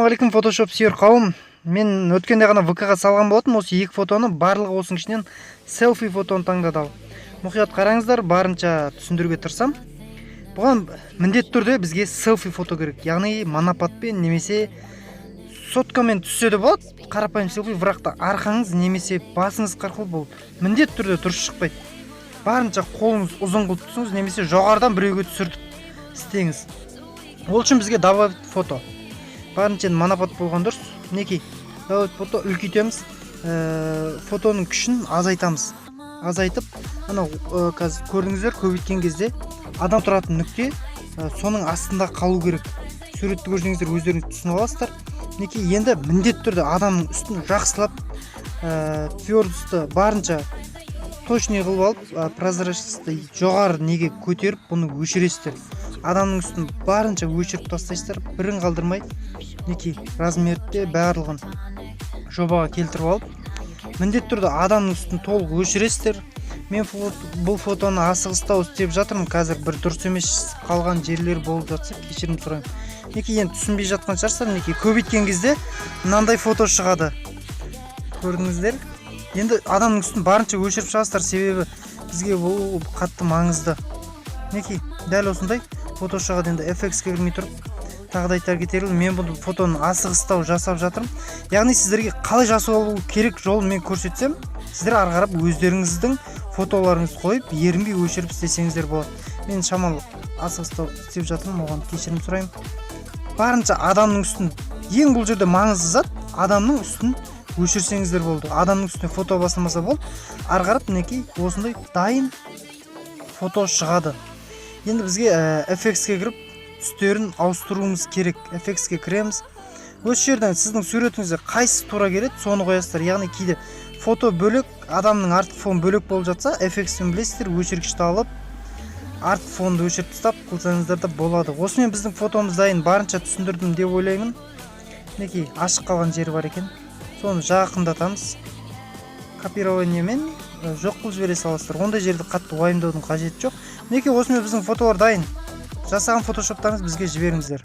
Ассалаумағалейкум фотошоп сүйер қауым. Мен өткенде ғана ВК-ға салған болатынмын. Осы екі фотоны барлығы осының ішінен селфи фотоны таңдадым. Мұқият қараңыздар, барынша түсіндіруге тырысам. Бұған міндетті түрде бізге селфи фото керек. Яғни монопатпен немесе соткамен түссе де болады. Қарапайым селфи, бірақ та арқаңыз немесе басыңыз қарқылып бұл міндетті түрде дұрыс шықпайды. Барынша қолыңыз ұзын қылып түсіңіз немесе жоғарыдан біреуге түсіртіп істеңіз. Ол үшін бізге добавить фото. Барынша монопат болған дұрыс. Мінекей, добавить фото үлкейтеміз. Фотоның күшін азайтамыз. Азайтып, анау қазір көрдіңіздер, көбейткен кезде адам тұратын нүкте соның астында қалу керек. Суретті көрсеңіздер өздеріңіз түсініп аласыздар. Мінекей, енді міндетті түрде адамның үстін жақсылап, твердості барынша точный қылып алып, прозрачностьті жоғары неге көтеріп, бұны өшіресіздер. Адамның үстін барынша өшіріп тастайсыздар, бірін қалдырмай. Мінекей, размерде барлығын жобаға келтіріп алып, міндетті түрде адамның үстін толық өшіресіздер. Мен бұл фотоны асығыстау істеп жатырмын. Қазір бір дұрыс емес қалған жерлер болып жатса, кешірім сұраймын. Мінекей, енді түсінбей жатқан шығарсыздар. Мінекей, көбейткен кезде мынандай фото шығады. Көрдіңіздер? Енді адамның үстін барынша өшіріп шығасыздар, себебі бізге бұл қатты маңызды. Мінекей, дәл осындай фото шығады. Енді FX-ке кірмей тұрып, тағы да айтар кетерлік, мен бұл фотоны асығыстау жасап жатырмын. Яғни сіздерге қалай жасау алу керек жолын мен көрсетсем, сіздер ары қарап өздеріңіздің фотоларыңызды қойып, ерінбей өшіріп істесеңіздер болады. Мен шамалы асығыстау істеп жатырмын, оған кешірім сұраймын. Барынша адамның үстін, ең бұл жерде маңызды зат, адамның үстін өшірсеңіздер болды. Адамның үстіне фото басылмаса болды. Ары қарап мінекей осындай дайын фото шығады. Енді бізге FX-ке кіріп түстерін ауыстыруымыз керек. FX-ке кіреміз. Осы жерден сіздің суретіңізде қайсы тура келеді, соны қоясыздар. Яғни кейде фото бөлек, адамның артық фон бөлек болып жатса, FX-пен білесіздер, өшіргішті алып, артық фонды өшіріп тастап қылсаңыздар да болады. Осымен біздің фотомыз дайын, барынша түсіндірдім деп ойлаймын. Мінекей, ашық қалған жері бар екен. Соны жақындатамыз. Копированиемен жоқ қылып жібере саласыздар. Ондай жерді қатты уайымдаудың қажеті жоқ. Мінекей, осымен біздің фотолар дайын. Жасаған фотошоптарыңыз бізге жіберіңіздер.